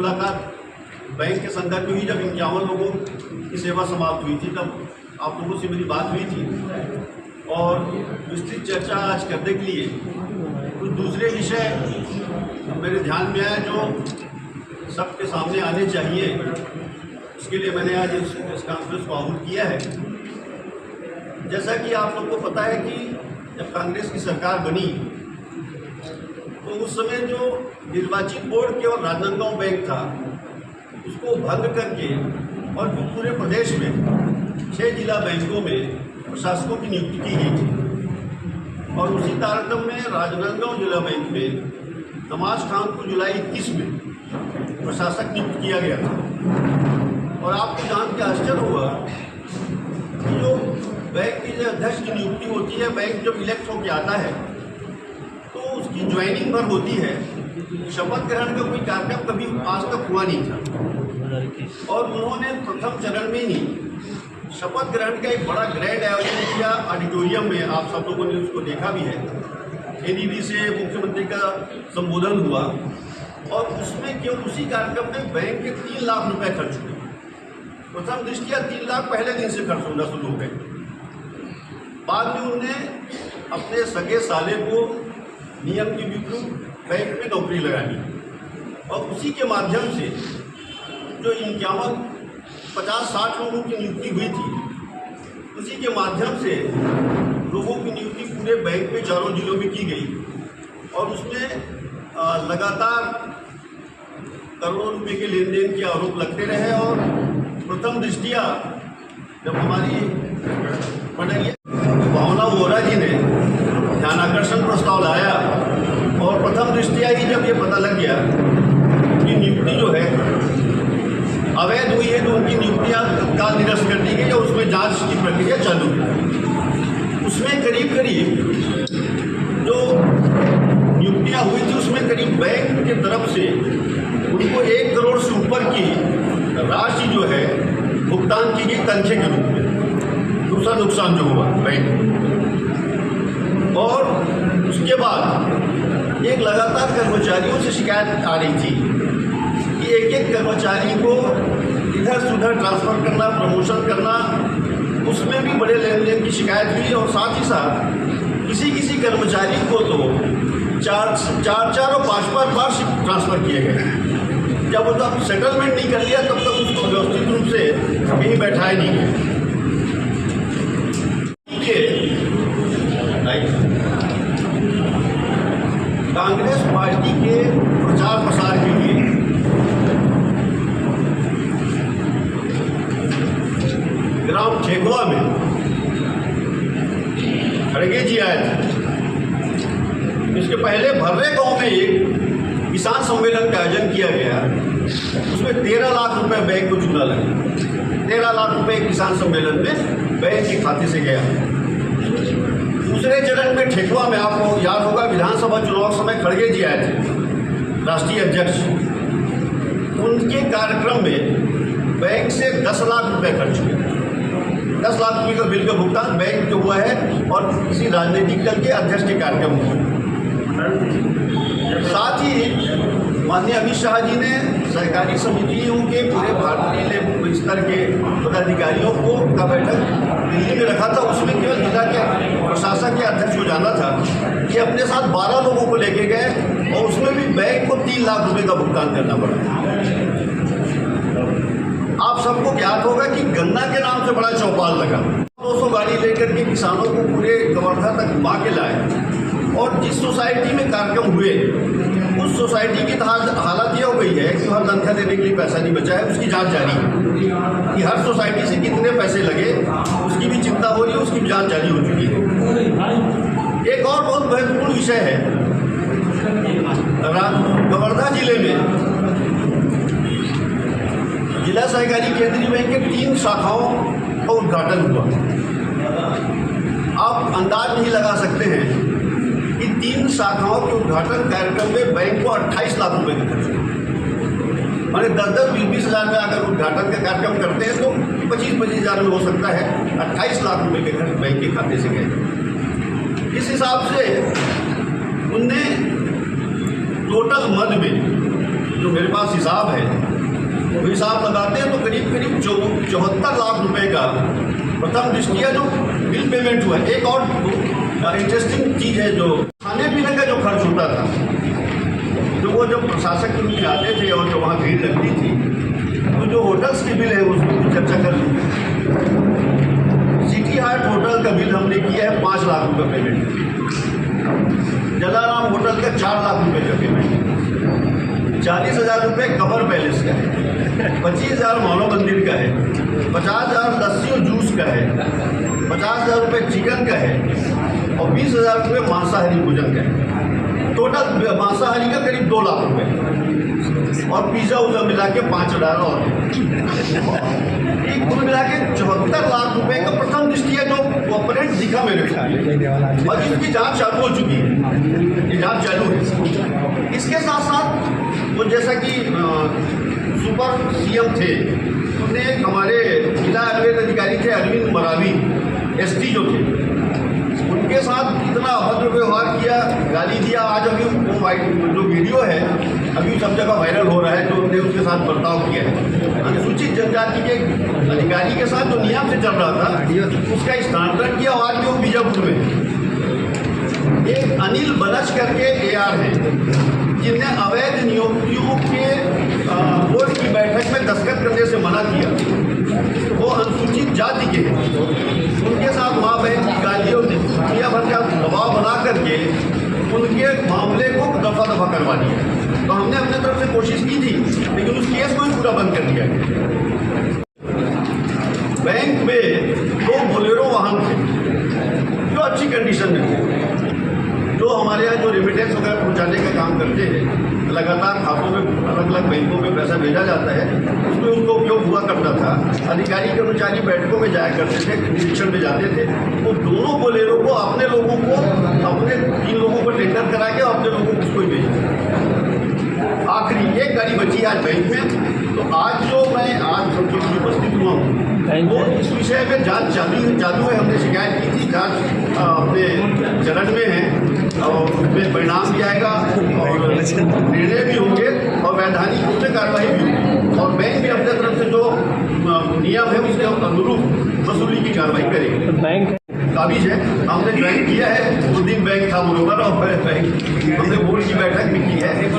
मुलाकात बैंक के संदर्भ में हुई जब 51 लोगों की सेवा समाप्त हुई थी, तब आप लोगों से मेरी बात हुई थी और विस्तृत चर्चा आज करने के लिए कुछ दूसरे विषय मेरे ध्यान में आया जो सबके सामने आने चाहिए। इसके लिए मैंने आज इस कॉन्फ्रेंस को आहूत किया है। जैसा कि आप लोग को पता है कि जब कांग्रेस की सरकार बनी तो उस समय जो निर्वाचित बोर्ड के और राजनांदगांव बैंक था उसको भंग करके और पूरे प्रदेश में 6 जिला बैंकों में प्रशासकों की नियुक्ति की गई थी और उसी तारतम्य में राजनांदगांव जिला बैंक में नमाज खान को जुलाई 21 में प्रशासक नियुक्त किया गया था। और आपको जान के आश्चर्य हुआ कि जो बैंक की जो अध्यक्ष की नियुक्ति होती है, बैंक जब इलेक्ट होकर आता है तो उसकी ज्वाइनिंग भर होती है। शपथ ग्रहण का कोई कार्यक्रम कभी आज तक हुआ नहीं था और उन्होंने प्रथम चरण में ही शपथ ग्रहण का एक बड़ा ग्रैंड आयोजन किया ऑडिटोरियम में। आप सब लोगों ने उसको देखा भी है। एनईडी से मुख्यमंत्री का संबोधन हुआ और उसमें केवल उसी कार्यक्रम में बैंक के 3 लाख रुपए खर्च हुए। प्रथम दृष्टिया 3 लाख पहले दिन से खर्च होना शुरू हो गए। बाद में उन्होंने अपने सगे साले को नियम के विरुद्ध बैंक में नौकरी लगा दी और उसी के माध्यम से जो 50-60 लोगों की नियुक्ति हुई थी, उसी के माध्यम से लोगों की नियुक्ति पूरे बैंक में 4 जिलों में की गई और उसमें लगातार करोड़ों रुपए के लेन देन के आरोप लगते रहे। और प्रथम दृष्टिया जब हमारी भावना वोरा जी ने ध्यानाकर्षण प्रस्ताव लाया और प्रथम दृष्टिया ही जब ये पता लग गया कि नियुक्ति जो है अवैध हुई है तो उनकी नियुक्तियां तत्काल निरस्त कर दी गई और उसमें जांच की प्रक्रिया चालू है। उसमें करीब जो नियुक्तियां हुई थी उसमें करीब बैंक के तरफ से उनको 1 करोड़ से ऊपर की राशि जो है भुगतान की गई तनख्वाह के रूप में। दूसरा नुकसान जो हुआ बैंक और उसके बाद एक लगातार कर्मचारियों से शिकायत आ रही थी कि एक कर्मचारी को इधर से उधर ट्रांसफ़र करना, प्रमोशन करना, उसमें भी बड़े लेन देन की शिकायत हुई। और साथ ही साथ किसी कर्मचारी को तो 4 और 5 बार ट्रांसफ़र किए गए। जब वो तब सेटलमेंट नहीं कर लिया तब तक उसको व्यवस्थित रूप से कहीं बैठाया नहीं गया। कांग्रेस पार्टी के प्रचार प्रसार के लिए ग्राम ठेकुआ में खड़गे जी आए थे। इसके पहले भर्रे गांव में एक किसान सम्मेलन का आयोजन किया गया। उसमें 13 लाख रुपए बैंक को चूना लगा। 13 लाख रुपए किसान सम्मेलन में बैंक के खाते से गया। दूसरे चरण में ठेकुआ में आपको याद होगा विधानसभा चुनाव समय खड़गे जी आए थे, राष्ट्रीय अध्यक्ष। उनके कार्यक्रम में बैंक से 10 लाख रुपए खर्च हुए। 10 लाख रुपये का बिल का भुगतान बैंक जो हुआ है और किसी राजनीतिक दल के अध्यक्ष के कार्यक्रम में। साथ ही माननीय अमित शाह जी ने सहकारी समितियों के पूरे भारतीय स्तर के पदाधिकारियों को का बैठक दिल्ली में रखा था। उसमें केवल जिला के प्रशासक के अध्यक्ष को जाना था। ये अपने साथ 12 लोगों को लेके गए और उसमें भी बैंक को 3 लाख रुपए का भुगतान करना पड़ा। आप सबको ज्ञात होगा कि गन्ना के नाम से बड़ा चौपाल लगा। 200 गाड़ी लेकर के किसानों को पूरे कवर्धा तक घुमा के लाए और जिस सोसाइटी में कार्यक्रम हुए उस सोसाइटी की हालत ये हो गई है कि वहाँ तनख्वाह देने के लिए पैसा नहीं बचा है। उसकी जांच जारी है कि हर सोसाइटी से कितने पैसे लगे, उसकी भी चिंता हो रही है, उसकी जांच जारी हो चुकी है। एक और बहुत महत्वपूर्ण विषय है, कवर्धा जिले में जिला सहकारी केंद्रीय बैंक के 3 शाखाओं का उद्घाटन हुआ। आप अंदाज नहीं लगा सकते हैं कि 3 शाखाओं के उद्घाटन कार्यक्रम में बैंक को 28 लाख रुपए के खर्च हुए। माने 10-20 हज़ार में अगर उद्घाटन का कार्यक्रम करते हैं तो 25-25 हज़ार में हो सकता है। 28 लाख रुपए के खर्च बैंक के खाते से गए। इस हिसाब से उनने टोटल मद में जो मेरे पास हिसाब है वो हिसाब लगाते हैं तो करीब 74 लाख रुपए का प्रथम दृष्टिया जो बिल पेमेंट हुआ है। एक और इंटरेस्टिंग चीज़ है, जो खाने पीने का जो खर्च होता था, जो वो जब प्रशासक के रूप में आते थे और जो वहाँ भीड़ लगती थी, तो जो होटल्स के बिल है उसको चर्चा कर ली। सिटी हार्ट होटल का बिल हमने किया है 5 लाख रुपये पेमेंट, जलाराम होटल का 4 लाख रुपये का पेमेंट, 40,000 रुपये कबर पैलेस का है, 25,000 मौलो मंदिर का है, 50,000 लस्सी और जूस का है, 50,000 रुपये चिकन का है और 20,000 रुपये मांसाहारी भोजन का है। टोटल मांसाहारी का करीब 2 लाख रुपये और पिज़्ज़ा उज़ा मिला के 5,000 और एक कुल मिला के 74 लाख रुपए का प्रथम दृष्टिया जो ऑपरेट दिखा मेरे ख्याल, और इसकी जांच चालू हो चुकी है, ये जांच चालू है। इसके साथ साथ वो जैसा कि सुपर सीएम थे, उन्हें हमारे जिला आयुर्वेद अधिकारी थे अरविंद मरावी एसटी जो थे, उनके साथ इतना अभद्र व्यवहार किया, गाली दिया। आज अभी वो जो वीडियो है अभी सब जगह वायरल हो रहा है, जो उन्होंने उसके साथ बर्ताव किया है। अनुसूचित जनजाति के अधिकारी के साथ जो नियम से चल रहा था उसका स्थानांतरण किया और आज भी वो बीजापुर में एक अनिल बनच करके AR है, जिनने अवैध नियुक्तियों के बोर्ड की बैठक में दस्तखत करने से मना किया। वो अनुसूचित जाति के हैं, उनके साथ माँ बहन की गाली और दुनिया भर का दबाव बना करके उनके मामले को दफा दफा करवा दिया। तो हमने अपने तरफ से कोशिश की थी, लेकिन उस केस को ही पूरा बंद कर दिया गया। बैंक में 2 बोलेरो वाहन थे जो अच्छी कंडीशन में थे, जो हमारे यहाँ जो रेमिटेंस वगैरह पहुँचाने का काम करते हैं, लगातार खातों में अलग अलग बैंकों में पैसा भेजा जाता है, उसमें उनको उपयोग हुआ करता था। अधिकारी कर्मचारी बैठकों में जाया करते थे, निरीक्षण में जाते थे। वो दोनों बोलेरो को अपने लोगों को, अपने 3 लोगों को टेंडर करा के अपने लोगों को उसको ही भेजा। आखिरी एक गाड़ी बची आज बैंक में। तो आज जो मैं आज उपस्थित हुआ हूँ वो इस विषय में जांच चालू है। हमने शिकायत की थी, जांच अपने चरण में है और उसमें परिणाम भी आएगा और निर्णय भी होंगे और वैधानिक रूप से कार्रवाई भी होगी और बैंक भी अपने तरफ से जो नियम है उसके अनुरूप वसूली की कार्रवाई करेगी। बैंक काबिज है, हमने ज्वाइन किया है, 2 दिन बैंक था बरोबर और बैंक हमने बोर्ड की बैठक भी की है। तो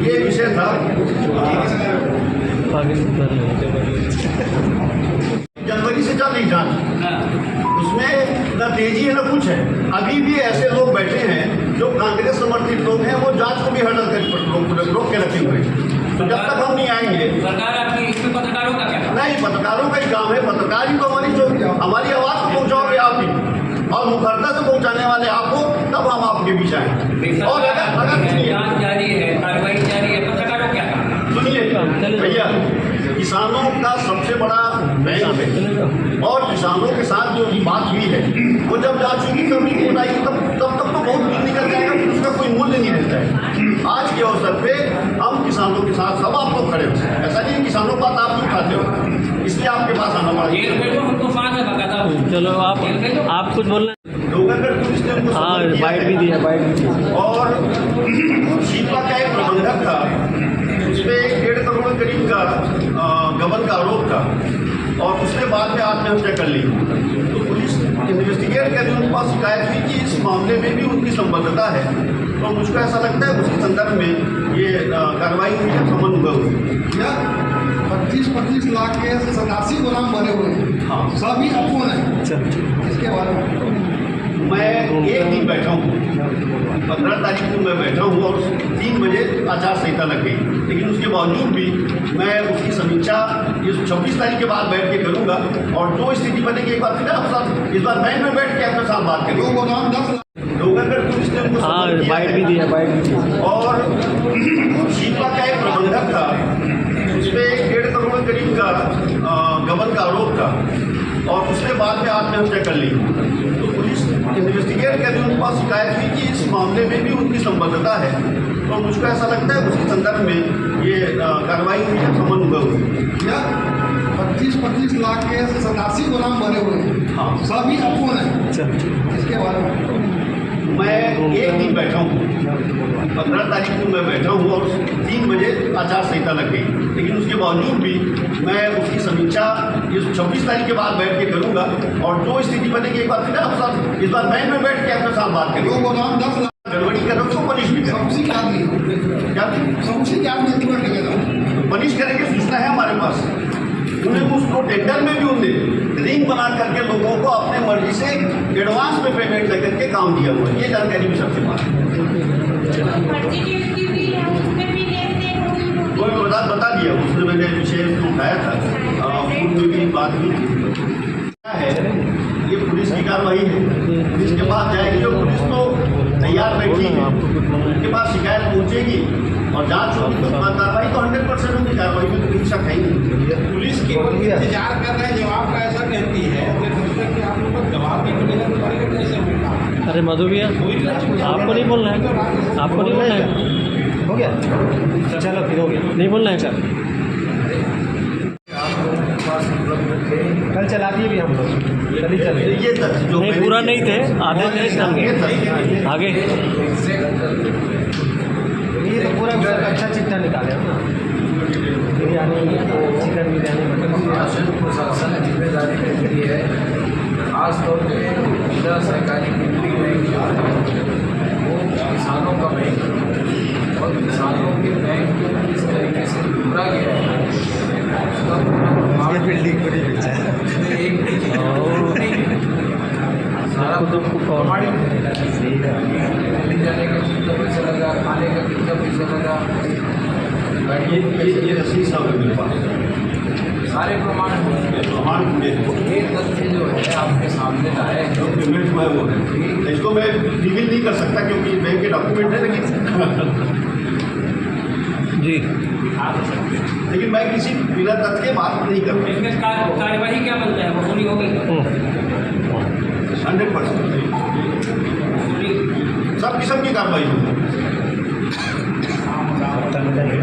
ये विषय था। जनवरी से चल रही जांच, उसमें न तेजी है न कुछ है। अभी भी ऐसे लोग बैठे हैं जो कांग्रेस समर्थित लोग हैं, वो जांच को भी हड़ल कर रोक के रखे हुए हैं। तो जब तक हम नहीं आएंगे, सरकार आपकी इसमें पत्रकारों का क्या? नहीं, पत्रकारों का ही काम है। पत्रकार ही तो हमारी आवाज़ को पहुँचाओगे आप ही, और मुखरता से पहुँचाने वाले आपको, तब हम आपके बीच आएंगे। और अगर जांच जारी है, कार्रवाई जारी है, पत्रकारों क्या काम? सुनिए भैया, किसानों का सबसे बड़ा बैंक है और किसानों के साथ जो बात हुई है वो जब जा चुकी तब रिपोर्ट आएगी, तब तक तो बहुत कुछ निकल जाएगा, फिर उसका कोई मूल्य नहीं रहता है। आज के अवसर पे हम किसानों के साथ सब आप लोग खड़े हो, ऐसा नहीं किसानों का बात आप उठाते हो, इसलिए आपके पास आना पड़ा। चलो आप कुछ बोल रहे हैं। हाँ, बाइट भी दिया, बाइट भी दिया। और शीपा का एक प्रबंधक था, उसमें 1.5 करोड़ करीब का गबन का आरोप था और उसने बाद में आत्महत्या कर ली। तो पुलिस इन्वेस्टिगेट करके उनके पास शिकायत हुई कि इस मामले में भी उनकी संबद्धता है। तो मुझको ऐसा लगता है उसी संदर्भ में ये कार्रवाई हुई है, समन हुआ हुआ 25 लाख के 87 गुलाम बने हुए हैं। हाँ, सभी अपोन है। इसके बारे में मैं एक दिन बैठा हूँ, 15 तारीख को मैं बैठा हूँ और 3 बजे आचार संहिता लग गई, लेकिन उसके बावजूद भी मैं उसकी समीक्षा इस 26 तारीख के बाद बैठ के करूँगा और जो स्थिति बनेगी एक बार फिर आप साथ इस बार बैंक में बैठ के आपके साथ बात करेंगे। 2 गोदाम 10 डोंगरगढ़ पुलिस ने उनको बाइट भी दिया, बाइट भी दिया। और शीपा का एक प्रबंधक था, उसमें 1.5 करोड़ करीब का गबन का आरोप था और उसने बाद में आत्महत्या कर ली। तो पुलिस इन्वेस्टिगेट करके उनके पास शिकायत हुई कि इस मामले में भी उनकी संबद्धता है। तो मुझको ऐसा लगता है उसी संदर्भ में ये कार्रवाई हुई है, समन हुआ हुआ 25 लाख के 87 गुलाम बने हुए हैं। हाँ, सभी अपोन है। इसके बारे में मैं एक दिन बैठा हूँ, 15 तारीख को मैं बैठा हूँ और 3 बजे आचार संहिता लग गई, लेकिन उसके बावजूद भी मैं उसकी समीक्षा ये 26 तारीख के बाद बैठ के करूँगा और जो स्थिति बनेगी एक बार फिर आप साथ इस बार बैंक में बैठ के आपके साथ बात करेंगे। वो गोदाम 10 लाख गड़बड़ी कर रहे उसको पनिश भी करें। सबसे क्या नहीं क्या सबसे क्या नहीं पनिश करेंगे, सूचना है हमारे पास। उन्हें उसको टेंडर में भी उन्हें रिंग बना करके लोगों को अपने मर्जी से एडवांस में पेमेंट लेकर के काम दिया हुआ है। ये जानकारी भी सबके पास है। कोई बता दिया, उसने मैंने विषय उठाया था, पूर्व में भी बात हुई थी। क्या है ये पुलिस की कार्रवाई है, पुलिस के पास जाएगी, जो पुलिस तो तैयार बैठी है, उनके पास शिकायत पहुंचेगी और जांच होगी तो कार्रवाई तो 100% होगी, कार्रवाई में तो कोई शक है ही नहीं। पुलिस केवल इंतजार कर रहे हैं, जवाब का ऐसा कहती है कि आप लोग को जवाब नहीं मिलेगा तो करेगा कैसे होगा। अरे मधु भैया आपको नहीं बोलना है, आपको नहीं बोलना है, हो गया चलो फिर हो गया, नहीं बोलना है सर। कल चला दिए भी हम लोग, कल ही चले ये जो नहीं पूरा नहीं थे, आधे थे आगे। ये तो पूरा अच्छा चिट्ठा निकाले हम ना, बिरयानी चिकन बिरयानी मटन शासन प्रशासन ने जिम्मेदारी रखी है, खासतौर पे जिला सहकारी बिक्री बैंक जो है वो किसानों का बैंक और किसानों के बैंक को किस तरीके से जोड़ा गया है उसका पूरा बिल्डिंग बड़ी एक सारा दिल्ली जाने का कितना पैसा लगा, खाने का कितना पैसा लगा, ये रसीद सब है मेरे पास, सारे प्रमाण प्रमाण पूरे हैं। ये तथ्य जो है आपके सामने लाए हैं। जो पेमेंट हुआ है वो है, इसको मैं रिवील नहीं कर सकता क्योंकि बैंक के डॉक्यूमेंट है, लेकिन मैं किसी बिना तथ्य के बात नहीं करता। इसमें कार्यवाही क्या बनता है, वसूली हो गई 100% सब किस्म की कार्रवाई होगी।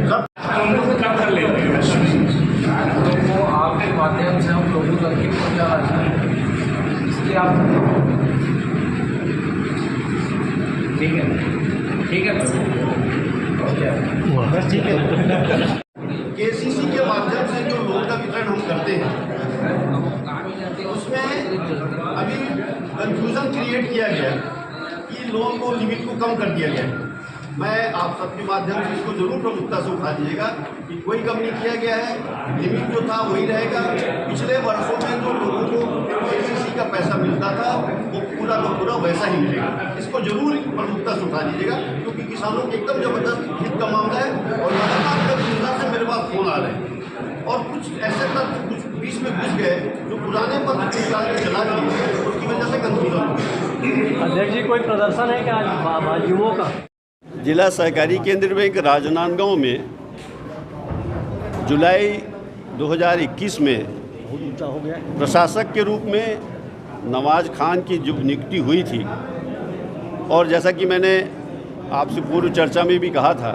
सब तो आपके माध्यम से हम लोगों तक ही पहुँचाना चाहिए, इसलिए आप ठीक है बस ठीक है। केसीसी के माध्यम से जो लोन का वितरण हम करते हैं उसमें अभी कंफ्यूजन क्रिएट किया गया कि लोन को लिमिट को कम कर दिया गया है। मैं आप सबके माध्यम से इसको जरूर प्रमुखता से उठा दीजिएगा कि कोई कम नहीं किया गया है, लिमिट जो था वही रहेगा। पिछले वर्षों में जो लोगों को केसीसी का पैसा मिलता था वो पूरा का पूरा वैसा ही मिलेगा। इसको जरूर प्रमुखता से उठा दीजिएगा क्योंकि किसानों के एकदम जबरदस्त हित का मामला है और लगातार योजना से मेरे पास फोन आ रहे हैं और कुछ ऐसे तत्व कुछ बीच में घुस गए जो पुराने पत्र निकाल के चला दिए, उसकी वजह से कंफ्यूजन हो गई। अध्यक्ष जी कोई प्रदर्शन है क्या आज युवों का? जिला सहकारी केंद्र बैंक राजनांदगांव में जुलाई 2021 में प्रशासक के रूप में नवाज खान की जो नियुक्ति हुई थी और जैसा कि मैंने आपसे पूर्व चर्चा में भी कहा था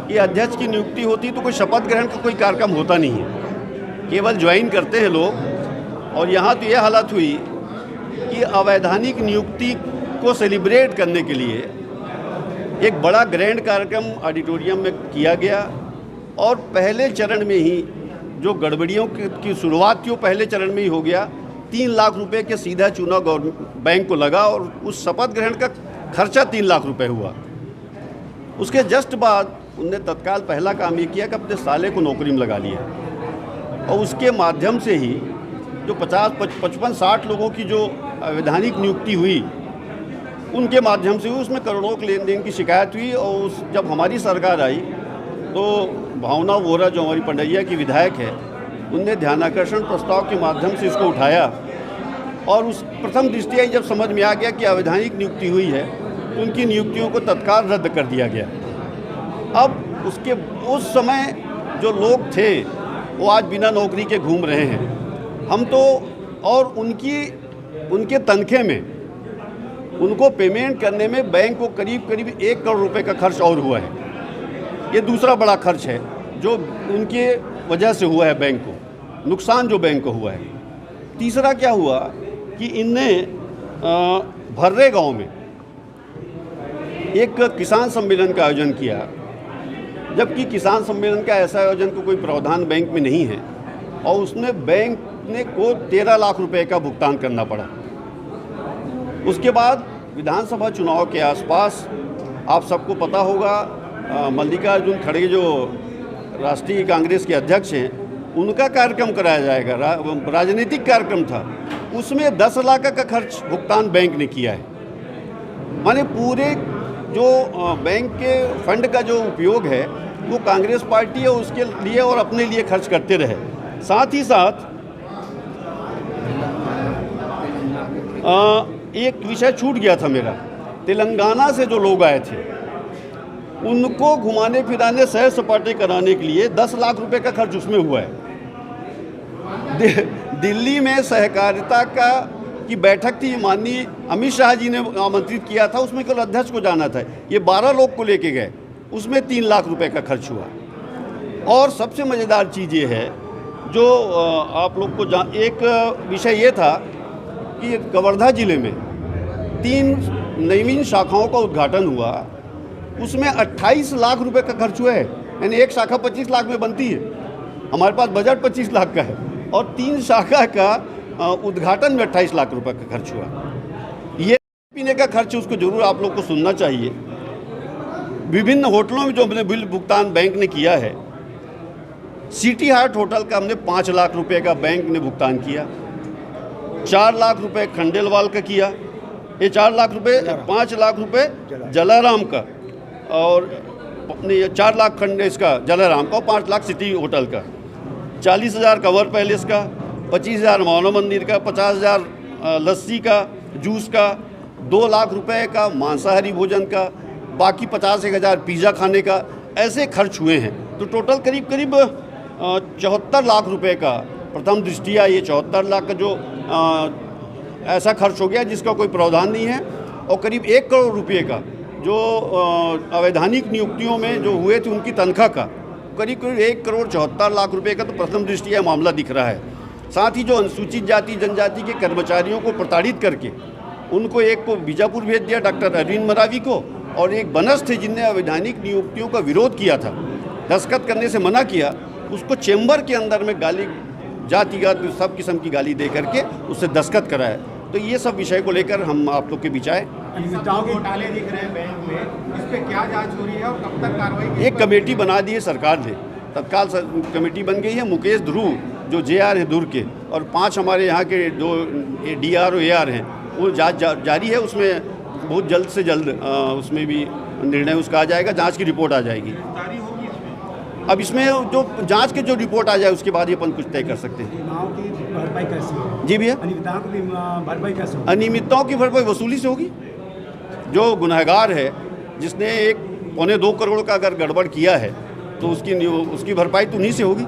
कि अध्यक्ष की नियुक्ति होती तो कोई शपथ ग्रहण का कोई कार्यक्रम होता नहीं है, केवल ज्वाइन करते हैं लोग। और यहाँ तो यह हालत हुई कि अवैधानिक नियुक्ति को सेलिब्रेट करने के लिए एक बड़ा ग्रैंड कार्यक्रम ऑडिटोरियम में किया गया और पहले चरण में ही जो गड़बड़ियों की शुरुआत थी वो पहले चरण में ही हो गया। 3 लाख रुपए के सीधा चुनाव बैंक को लगा और उस शपथ ग्रहण का खर्चा 3 लाख रुपए हुआ। उसके जस्ट बाद उनने तत्काल पहला काम ये किया कि अपने साले को नौकरी में लगा लिया और उसके माध्यम से ही जो 50-55-60 लोगों की जो अवैधानिक नियुक्ति हुई उनके माध्यम से उसमें करोड़ों के लेन देन की शिकायत हुई। और जब हमारी सरकार आई तो भावना वोरा जो हमारी पंडैया की विधायक है उनने ध्यानाकर्षण प्रस्ताव के माध्यम से इसको उठाया और उस प्रथम दृष्टया जब समझ में आ गया कि अवैधानिक नियुक्ति हुई है तो उनकी नियुक्तियों को तत्काल रद्द कर दिया गया। अब उसके उस समय जो लोग थे वो आज बिना नौकरी के घूम रहे हैं। हम तो और उनके तनखे में उनको पेमेंट करने में बैंक को करीब 1 करोड़ रुपए का खर्च और हुआ है। ये दूसरा बड़ा खर्च है जो उनके वजह से हुआ है, बैंक को नुकसान जो बैंक को हुआ है। तीसरा क्या हुआ कि इनने भर्रे गांव में एक किसान सम्मेलन का आयोजन किया, जबकि किसान सम्मेलन का ऐसा आयोजन तो कोई प्रावधान बैंक में नहीं है, और उसमें बैंक ने को 13 लाख रुपए का भुगतान करना पड़ा। उसके बाद विधानसभा चुनाव के आसपास आप सबको पता होगा, मल्लिकार्जुन खड़गे जो राष्ट्रीय कांग्रेस के अध्यक्ष हैं, उनका कार्यक्रम कराया जाएगा, राजनीतिक कार्यक्रम था, उसमें 10 लाख का खर्च भुगतान बैंक ने किया है। माने पूरे जो बैंक के फंड का जो उपयोग है वो कांग्रेस पार्टी है उसके लिए और अपने लिए खर्च करते रहे। साथ ही साथ एक विषय छूट गया था मेरा, तेलंगाना से जो लोग आए थे उनको घुमाने फिराने सैर सपाटे कराने के लिए 10 लाख रुपए का खर्च उसमें हुआ है। दिल्ली में सहकारिता की बैठक थी, माननीय अमित शाह जी ने आमंत्रित किया था, उसमें केवल अध्यक्ष को जाना था। ये 12 लोग को लेके गए, उसमें 3 लाख रुपए का खर्च हुआ। और सबसे मज़ेदार चीज़ ये है जो आप लोग को एक विषय ये था कि कवर्धा ज़िले में 3 नवीन शाखाओं का उद्घाटन हुआ, उसमें 28 लाख रुपए का खर्च हुआ है। यानी एक शाखा 25 लाख में बनती है, हमारे पास बजट 25 लाख का है, और 3 शाखा का उद्घाटन में 28 लाख रुपए का खर्च हुआ। ये पीने का खर्च उसको जरूर आप लोग को सुनना चाहिए। विभिन्न होटलों में जो हमने बिल भुगतान बैंक ने किया है, सिटी हार्ट होटल का हमने 5 लाख रुपए का बैंक ने भुगतान किया, 4 लाख रुपए खंडेलवाल का किया, ये 4 लाख रुपए, 5 लाख रुपए जलाराम का, और 4 लाख खंड इसका जलाराम का, और 5 लाख सिटी होटल का, 40,000 कंवर पैलेस का, 25,000 मानव मंदिर का, 50,000 लस्सी का, जूस का, 2 लाख रुपए का मांसाहारी भोजन का, बाकी 50,000 पिज़्ज़ा खाने का, ऐसे खर्च हुए हैं। तो टोटल करीब 74 लाख रुपए का प्रथम दृष्टिया ये 74 लाख का जो ऐसा खर्च हो गया जिसका कोई प्रावधान नहीं है, और करीब 1 करोड़ रुपये का जो अवैधानिक नियुक्तियों में जो हुए थे उनकी तनख्वाह का करीब 1 करोड़ 74 लाख रुपए का तो प्रथम दृष्टिया मामला दिख रहा है। साथ ही जो अनुसूचित जाति जनजाति के कर्मचारियों को प्रताड़ित करके उनको एक को बीजापुर भेज दिया डॉक्टर अरविंद मरावी को, और एक बनस थे जिनने अवैधानिक नियुक्तियों का विरोध किया था, दस्तखत करने से मना किया, उसको चेंबर के अंदर में गाली, जातिगत सब किस्म की गाली दे करके उससे दस्तखत कराया। तो ये सब विषय को लेकर हम आप लोग के बीच आए। घोटाले दिख रहे हैं बैंक में, इस पे क्या जांच हो रही है और कब तक कार्रवाई? एक कमेटी बना दी है सरकार ने, तत्काल कमेटी बन गई है। मुकेश ध्रुव जो JR है दुर्ग के, और 5 हमारे यहाँ के जो DR और AR हैं, वो जांच जारी है। उसमें बहुत जल्द से जल्द उसमें भी निर्णय उसका आ जाएगा, जांच की रिपोर्ट आ जाएगी। अब इसमें जो जांच के जो रिपोर्ट आ जाए उसके बाद ही अपन कुछ तय कर सकते हैं। भरपाई कैसे होगी? जी भैया, अनियमितताओं की भरपाई कैसे होगी? अनियमितताओं की भरपाई वसूली से होगी। जो गुनहगार है जिसने 1 पौने 2 करोड़ का अगर गड़बड़ किया है तो उसकी भरपाई तो उन्हीं से होगी।